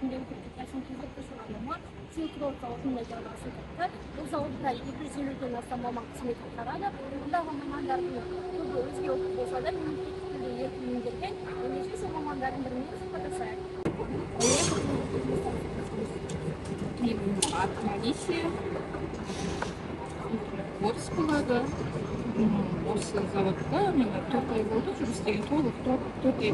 күнделікті тұрмысын қызықты шығарылымы синхронды зауытында жалғасуда. Бұл зауытта 250-ден астам маман қызмет атқарады. Мұндағы мамандардың көбі өзге ұлт болса да мемлекеттік тілді еркін меңгерген. Ендеше сол мамандардың бірімен сұхбаттасайық. От Алисия, Орыс болады. Осы заводта мені 4 ай болды жұмыс істеген, толық 4 ай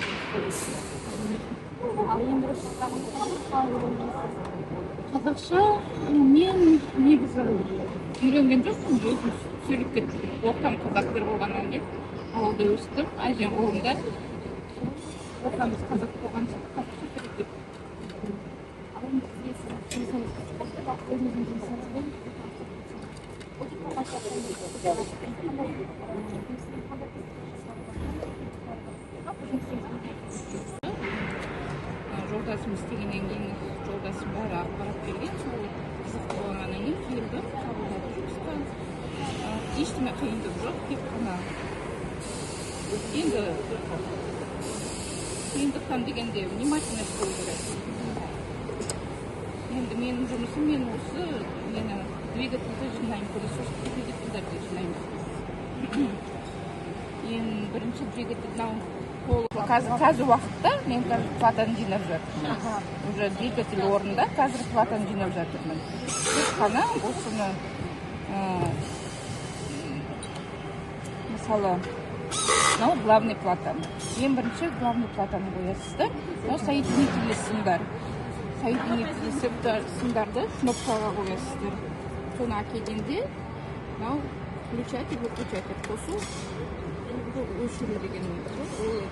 қазақша мен негізі үйренген жоқпын, өзім сөйлеп кеттім. Ортам қазақ тілі болғаннан кейін ауылда өстім, әжем қолында. Ортамыз қазақ болған соң қазақша сөйлеп кеттім. Жолдасым істегеннен кейін жолдасым бәрі ақпарат берген, сол қызықты болғаннан кейін келдім, қабылдады жұмысқа. Ештеңе қиындық жоқ, тек қана енді қиындықтан дегенде внимательность болу керек. Енді менің жұмысым, мен осы двигательді жинаймын, пылесос двигательдерді жинаймын. Ең бірінші двигатель қазір уақытта мен платаны жинап жатырмын. Уже двигатель орнында қазір платаны жинап жатырмын. Тек қана осыны мысалы мынау главный платан. Ең бірінші главный платаны қоясыздар. Мынау соединительный сымдар. Соединительный сымдарды кнопкаға қоясыздар. Соны әкелгенде мынау включатель қосу өшіру деген ол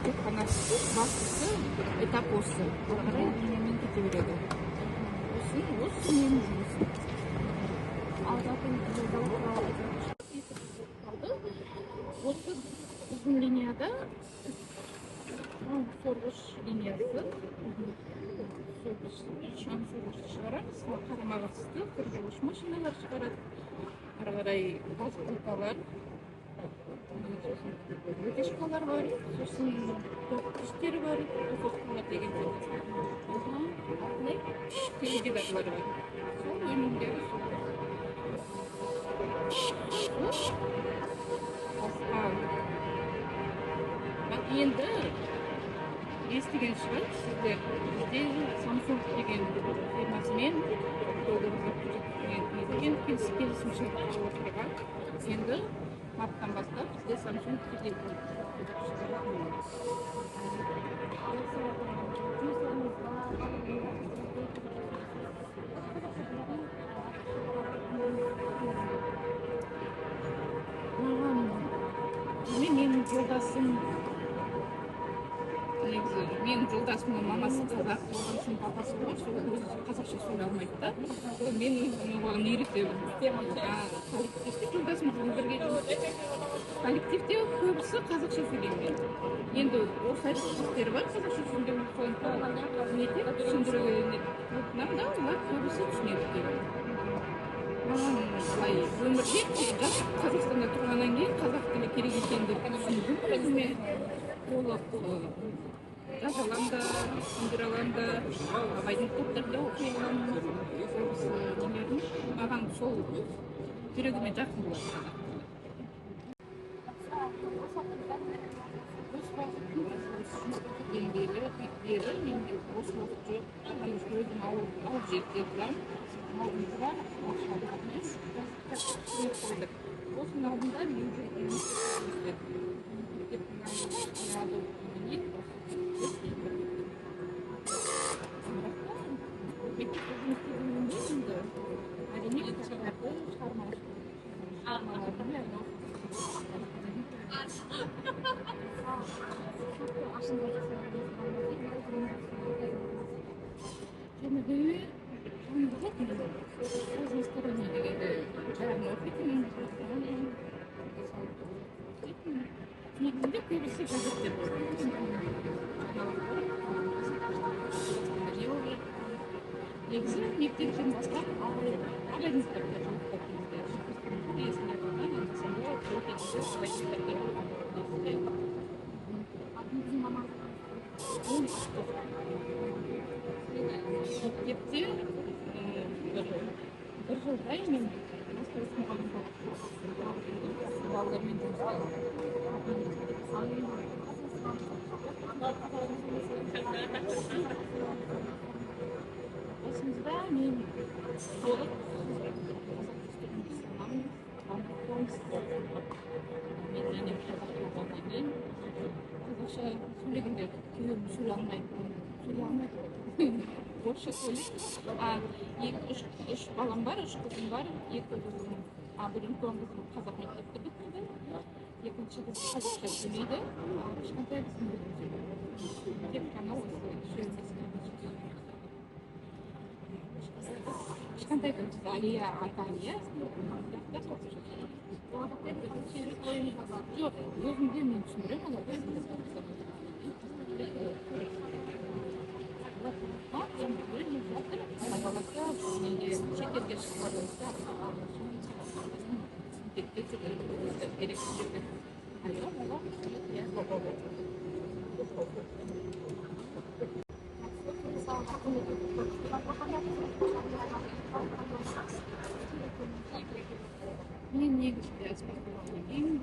тек қана бастысы этап осы. Қарай немен кете береді. Осы менің жұмысым. Осы ұзын линияда сорғыш линиясы. Шам сорғышты шығарамыз. Қарама-қарсы сорғыш машиналар шығарады. Ары қарай газ плиталар, вытяжкалар бар, сосын пештер бар, духовкалар деген теледидарлар бар. Сол өнімдері сол. Енді естіген шығар, сіздер бізде Samsung деген фирмасымен келісімшарт отырған. Енді марттан бастап бізде Samsung телефон. Менің жолдасымның мамасы қазақ болған соң папасы бар, сол өзі қазақша сөйлей алмайды да. Мен оған үйретемін. Коллективте жолдасымызбен бірге жұмыс. Коллективте көбісі қазақша сөйлеймін. Енді осы әріптестер бар, қазақша сөйлеуін қойып түсіндірген отынан да олар көбісі түсінеді. Маған былай өмірде Қазақстанда тұрғаннан кейін қазақ тілі керек екенді түсіндім өзіме. Жаза аламын да, түсіндіре аламын да, абайдың кітаптарында оқи аламын. Маған сол жүрегіме жақын болады. Бері менде бос уақыт жоқ. Өзім ауыл жерде тұрамын. Ауылымызда ақшалдық емес. Осының алдында мен жүргенім негізінде көбісі газеттер негізі мектептен бастап абайдың кітаптары мектепте бір жылдай мен басқару мұғалім болып балалармен осында мен толық мен және қазақ болғаннан кейін қазақша сөйлегенде күйеуім сөйлей алмайды орысша сөйлейді. Үш балам бар, үш қызым бар. Бірінші қызым қазақ мектепте бітірді, екінші қыз қазақша сөйлейді, кішкентай қызым тек қана осы кішкентай қызым Алия, Алия. Жоқ, өзімде мен түсіндіремін оларға. Şekerge çıkarılırsa мен негізінде аспектілерін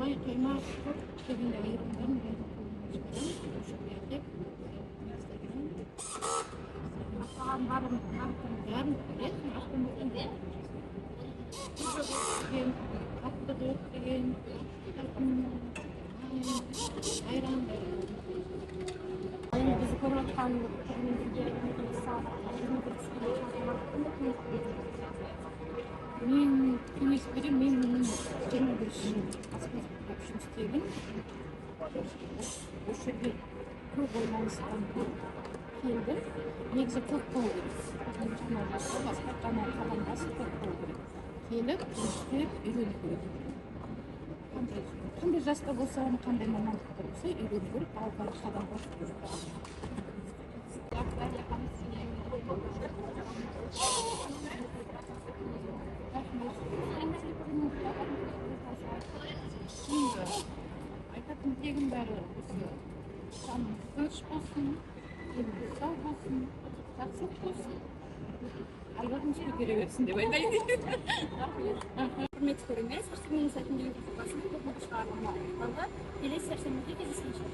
May kaymak degende ayırımdan bizi koruyan мен кеңес беремін, мен мұның 21 жыл аспаз болып жұмыс істедім. Осы жерге көп байланыстан келдім. Негізі көп болу керек. Басқа қана қадамдасы көп болу керек. Келіп, жұмыс істеп, үйреніп керек. Қандай жаста болса, қандай мамандықта болса, үйреніп керек, алға қадам басып керек. Айтатын тілегім бәрі осы жаным тыныш болсын, деніңіз сау болсын, жақсылық болсын. Аллахым көре берсін деп айтайын. Құрметті көрермен, менің сайтымда YouTube-басында көп шығарылымдар бар. Келесі сәрсенбіде кездескенше.